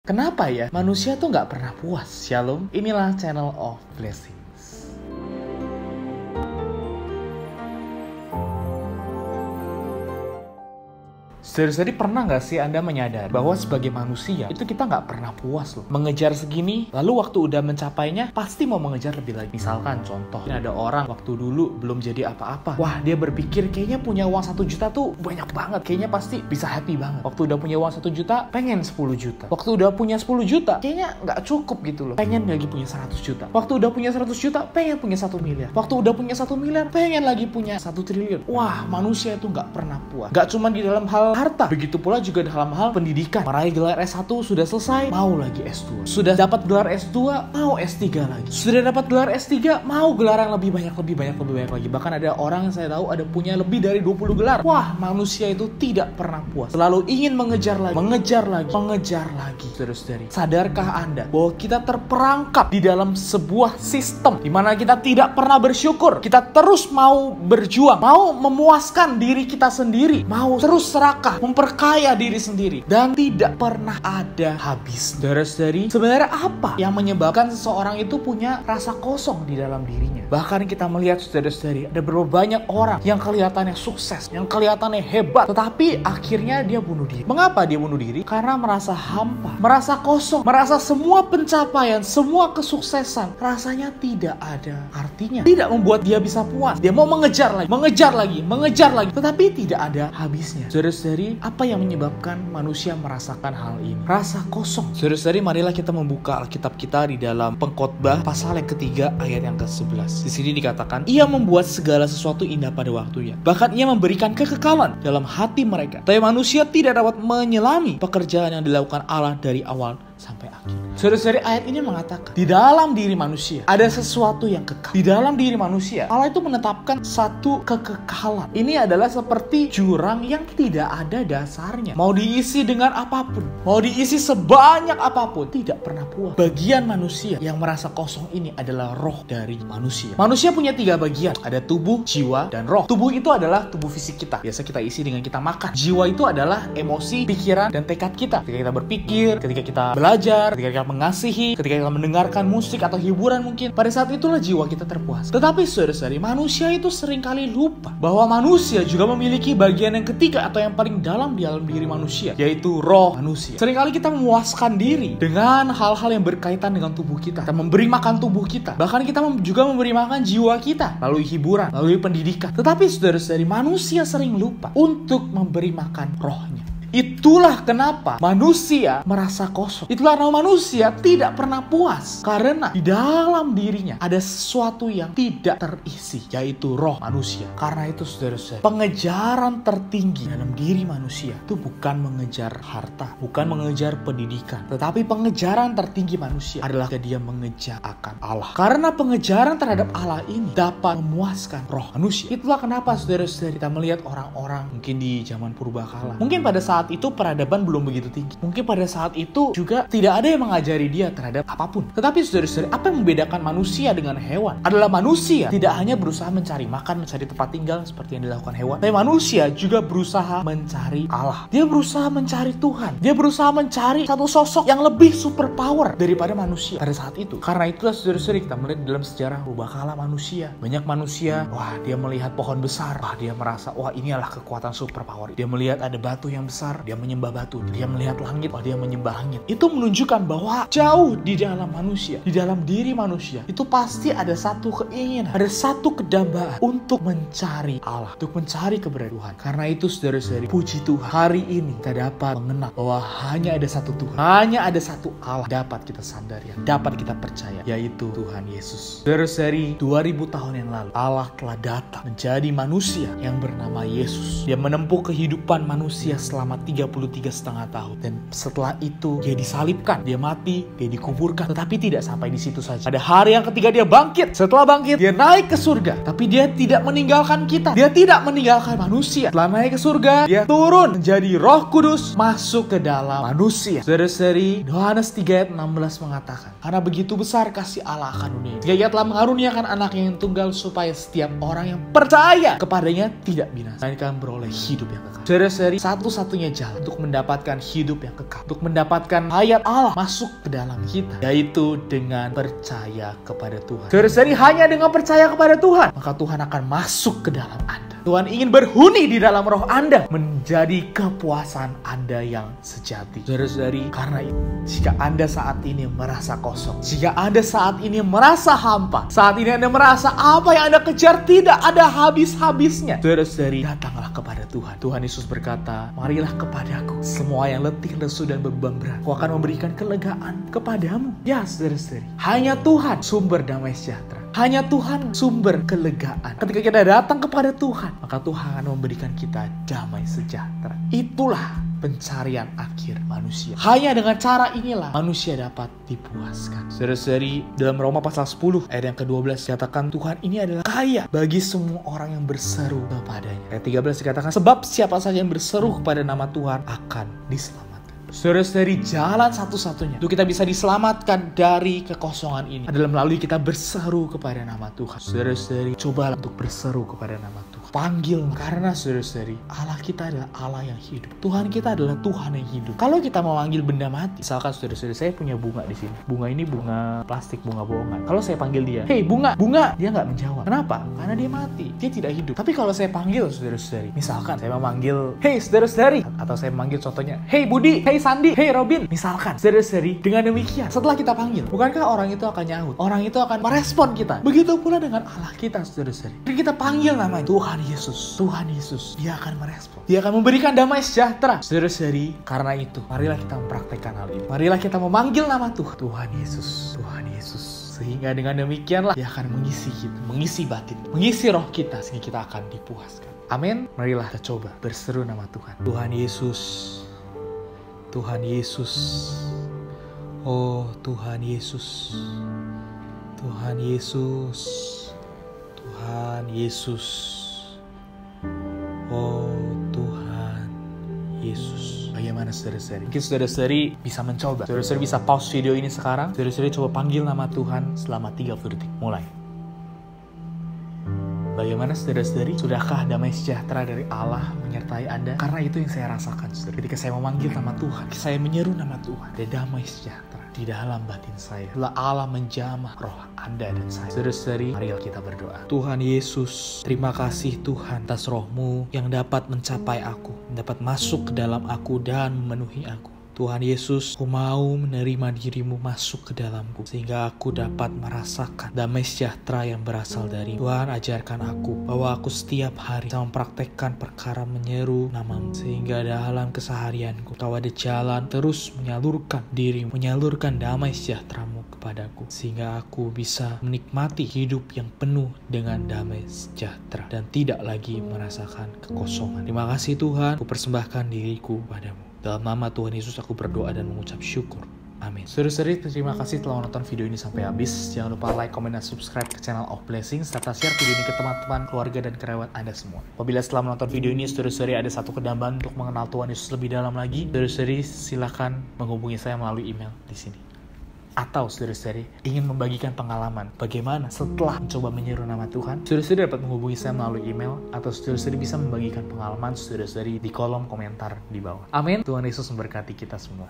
Kenapa ya manusia tuh nggak pernah puas? Shalom, inilah channel of blessings. Saudara-saudari, pernah nggak sih Anda menyadari bahwa sebagai manusia itu kita nggak pernah puas loh. Mengejar segini, lalu waktu udah mencapainya pasti mau mengejar lebih lagi. Misalkan contoh, ada orang waktu dulu belum jadi apa-apa. Wah, dia berpikir kayaknya punya uang 1 juta tuh banyak banget. Kayaknya pasti bisa happy banget. Waktu udah punya uang 1 juta, pengen 10 juta. Waktu udah punya 10 juta, kayaknya nggak cukup gitu loh. Pengen lagi punya 100 juta. Waktu udah punya 100 juta, pengen punya 1 miliar. Waktu udah punya 1 miliar, pengen lagi punya 1 triliun. Wah, manusia itu nggak pernah puas. Nggak cuma di dalam hal harta, begitu pula juga dalam hal pendidikan. Meraih gelar S1 sudah selesai, mau lagi S2. Sudah dapat gelar S2, mau S3 lagi. Sudah dapat gelar S3, mau gelar yang lebih banyak lagi. Bahkan ada orang yang saya tahu ada punya lebih dari 20 gelar. Wah, manusia itu tidak pernah puas. Selalu ingin mengejar lagi. Saudara-saudari, sadarkah Anda bahwa kita terperangkap di dalam sebuah sistem di mana kita tidak pernah bersyukur. Kita terus mau berjuang, mau memuaskan diri kita sendiri, mau terus serakah, memperkaya diri sendiri, dan tidak pernah ada habis. Saudara-saudari, sebenarnya apa yang menyebabkan seseorang itu punya rasa kosong di dalam dirinya? Bahkan kita melihat, saudara-saudari, ada berapa banyak orang yang kelihatannya sukses, yang kelihatannya hebat, tetapi akhirnya dia bunuh diri. Mengapa dia bunuh diri? Karena merasa hampa, merasa kosong, merasa semua pencapaian, semua kesuksesan rasanya tidak ada artinya, tidak membuat dia bisa puas. Dia mau mengejar lagi, tetapi tidak ada habisnya. Saudara-saudari, apa yang menyebabkan manusia merasakan hal ini? Rasa kosong. Saudara-saudari, marilah kita membuka Alkitab kita di dalam Pengkhotbah pasal yang ketiga ayat yang ke-11. Di sini dikatakan, ia membuat segala sesuatu indah pada waktunya. Bahkan ia memberikan kekekalan dalam hati mereka. Tapi manusia tidak dapat menyelami pekerjaan yang dilakukan Allah dari awal sampai akhir. Saudara-saudari, ayat ini mengatakan di dalam diri manusia ada sesuatu yang kekal. Di dalam diri manusia Allah itu menetapkan satu kekekalan. Ini adalah seperti jurang yang tidak ada dasarnya. Mau diisi dengan apapun, mau diisi sebanyak apapun, tidak pernah puas. Bagian manusia yang merasa kosong ini adalah roh dari manusia. Manusia punya 3 bagian. Ada tubuh, jiwa, dan roh. Tubuh itu adalah tubuh fisik kita. Biasa kita isi dengan kita makan. Jiwa itu adalah emosi, pikiran, dan tekad kita. Ketika kita berpikir, ketika kita belajar, ketika kita mengasihi, ketika kita mendengarkan musik atau hiburan mungkin, pada saat itulah jiwa kita terpuas. Tetapi saudara-saudari, manusia itu seringkali lupa bahwa manusia juga memiliki bagian yang ketiga atau yang paling dalam di dalam diri manusia, yaitu roh manusia. Seringkali kita memuaskan diri dengan hal-hal yang berkaitan dengan tubuh kita. Kita memberi makan tubuh kita. Bahkan kita juga memberi makan jiwa kita melalui hiburan, melalui pendidikan. Tetapi saudara-saudari, manusia sering lupa untuk memberi makan rohnya. Itulah kenapa manusia merasa kosong. Itulah kenapa manusia tidak pernah puas. Karena di dalam dirinya ada sesuatu yang tidak terisi, yaitu roh manusia. Karena itu saudara-saudara, pengejaran tertinggi dalam diri manusia itu bukan mengejar harta, bukan mengejar pendidikan. Tetapi pengejaran tertinggi manusia adalah ketika dia mengejar akan Allah. Karena pengejaran terhadap Allah ini dapat memuaskan roh manusia. Itulah kenapa saudara-saudara, kita melihat orang-orang mungkin di zaman purbakala. Mungkin pada saat itu peradaban belum begitu tinggi. Mungkin pada saat itu juga tidak ada yang mengajari dia terhadap apapun. Tetapi saudara-saudari, apa yang membedakan manusia dengan hewan adalah manusia tidak hanya berusaha mencari makan, mencari tempat tinggal seperti yang dilakukan hewan, tapi manusia juga berusaha mencari Allah. Dia berusaha mencari Tuhan. Dia berusaha mencari satu sosok yang lebih super power daripada manusia pada saat itu. Karena itulah saudara-saudari, kita melihat dalam sejarah purbakala manusia. Banyak manusia, wah, dia melihat pohon besar, wah, dia merasa, wah, ini adalah kekuatan super power. Dia melihat ada batu yang besar, dia menyembah batu. Dia melihat langit, oh, dia menyembah langit. Itu menunjukkan bahwa jauh di dalam manusia, di dalam diri manusia, itu pasti ada satu keinginan, ada satu kedambaan untuk mencari Allah, untuk mencari keberadaan Tuhan. Karena itu saudara-saudari, puji Tuhan, hari ini kita dapat mengenal bahwa hanya ada satu Tuhan, hanya ada satu Allah dapat kita sadari, yang dapat kita percaya, yaitu Tuhan Yesus. Saudara-saudari, 2000 tahun yang lalu Allah telah datang menjadi manusia yang bernama Yesus. Dia menempuh kehidupan manusia selama 33,5 tahun. Dan setelah itu dia disalibkan, dia mati, dia dikuburkan. Tetapi tidak sampai di situ saja. Pada hari yang ketiga dia bangkit. Setelah bangkit, dia naik ke surga. Tapi dia tidak meninggalkan kita. Dia tidak meninggalkan manusia. Setelah naik ke surga, dia turun menjadi Roh Kudus masuk ke dalam manusia. Saudara-saudari, Yohanes 3 ayat 16 mengatakan, karena begitu besar kasih Allah akan dunia, jika ia telah mengaruniakan anaknya yang tunggal, supaya setiap orang yang percaya kepadanya tidak binasa, melainkan beroleh hidup yang kekal. Saudara-saudari, satu-satunya satu-satunya jalan untuk mendapatkan hidup yang kekal, untuk mendapatkan hayat Allah masuk ke dalam kita, yaitu dengan percaya kepada Tuhan. Saudara-saudari, hanya dengan percaya kepada Tuhan, maka Tuhan akan masuk ke dalam Anda. Tuhan ingin berhuni di dalam roh Anda, menjadi kepuasan Anda yang sejati. Saudara-saudari, karena itu, jika Anda saat ini merasa kosong, jika Anda saat ini merasa hampa, saat ini Anda merasa apa yang Anda kejar tidak ada habis-habisnya, saudara-saudari, datanglah kepada Tuhan. Tuhan Yesus berkata, marilah kepadaku semua yang letih, lesu, dan beban berat, Aku akan memberikan kelegaan kepadamu. Ya, saudara-saudari, hanya Tuhan sumber damai sejahtera. Hanya Tuhan sumber kelegaan. Ketika kita datang kepada Tuhan, maka Tuhan akan memberikan kita damai sejahtera. Itulah pencarian akhir manusia. Hanya dengan cara inilah manusia dapat dipuaskan. Saudara-saudari, dalam Roma pasal 10 ayat yang ke-12 dikatakan Tuhan ini adalah kaya bagi semua orang yang berseru kepadanya. Ayat 13 dikatakan, sebab siapa saja yang berseru kepada nama Tuhan akan diselamatkan. Saudara-saudari, jalan satu-satunya untuk kita bisa diselamatkan dari kekosongan ini adalah melalui kita berseru kepada nama Tuhan. Saudara-saudari, cobalah untuk berseru kepada nama Tuhan. Panggil, karena saudara-saudari, Allah kita adalah Allah yang hidup. Tuhan kita adalah Tuhan yang hidup. Kalau kita mau manggil benda mati, misalkan saudara-saudari, saya punya bunga di sini. Bunga ini bunga plastik, bunga bohongan. Kalau saya panggil dia, "Hei bunga, bunga," dia nggak menjawab. Kenapa? Karena dia mati, dia tidak hidup. Tapi kalau saya panggil saudara-saudari, misalkan saya memanggil, "Hei saudara-saudari," atau saya memanggil contohnya, "Hei Budi, hei Sandi, hei Robin," misalkan, saudara-saudari, dengan demikian, setelah kita panggil, bukankah orang itu akan nyaut? Orang itu akan merespon kita. Begitu pula dengan Allah kita, saudara-saudari. Jadi kita panggil namanya Tuhan Yesus, Tuhan Yesus, dia akan merespon. Dia akan memberikan damai sejahtera. Saudara-saudari, karena itu, marilah kita mempraktekkan hal ini. Marilah kita memanggil nama Tuhan, Tuhan Yesus, Tuhan Yesus. Sehingga dengan demikianlah dia akan mengisi kita, mengisi batin, mengisi roh kita, sehingga kita akan dipuaskan. Amin. Marilah kita coba berseru nama Tuhan. Tuhan Yesus, Tuhan Yesus, oh Tuhan Yesus, Tuhan Yesus, Tuhan Yesus, oh Tuhan Yesus. Bagaimana saudara-saudari? Mungkin saudara-saudari bisa mencoba. Saudara-saudari bisa pause video ini sekarang. Saudara-saudari coba panggil nama Tuhan selama 30 detik. Mulai. Bagaimana saudara-saudari? Sudahkah damai sejahtera dari Allah menyertai Anda? Karena itu yang saya rasakan, saudara. Ketika saya memanggil nama Tuhan, saya menyeru nama Tuhan, ada damai sejahtera di dalam batin saya. Setelah Allah menjamah roh Anda dan saya. Saudara-saudari, marilah kita berdoa. Tuhan Yesus, terima kasih Tuhan atas roh-Mu yang dapat mencapai aku, dapat masuk ke dalam aku dan memenuhi aku. Tuhan Yesus, aku mau menerima diri-Mu masuk ke dalamku, sehingga aku dapat merasakan damai sejahtera yang berasal dari Tuhan. Ajarkan aku bahwa aku setiap hari bisa mempraktekkan perkara menyeru nama-Mu, sehingga dalam keseharianku Kau ada jalan terus menyalurkan diri-Mu, menyalurkan damai sejahtera-Mu kepadaku, sehingga aku bisa menikmati hidup yang penuh dengan damai sejahtera dan tidak lagi merasakan kekosongan. Terima kasih Tuhan, aku persembahkan diriku padamu. Dalam nama Tuhan Yesus aku berdoa dan mengucap syukur. Amin. Saudara-saudari, terima kasih telah menonton video ini sampai habis. Jangan lupa like, komen, dan subscribe ke channel of Blessing, serta share video ini ke teman-teman, keluarga, dan kerabat Anda semua. Apabila setelah menonton video ini, saudara-saudari ada satu kedambahan untuk mengenal Tuhan Yesus lebih dalam lagi, saudara-saudari silakan menghubungi saya melalui email di sini. Atau saudara-saudari ingin membagikan pengalaman bagaimana setelah mencoba menyeru nama Tuhan, saudara-saudari dapat menghubungi saya melalui email, atau saudara-saudari bisa membagikan pengalaman saudara-saudari di kolom komentar di bawah. Amin. Tuhan Yesus memberkati kita semua.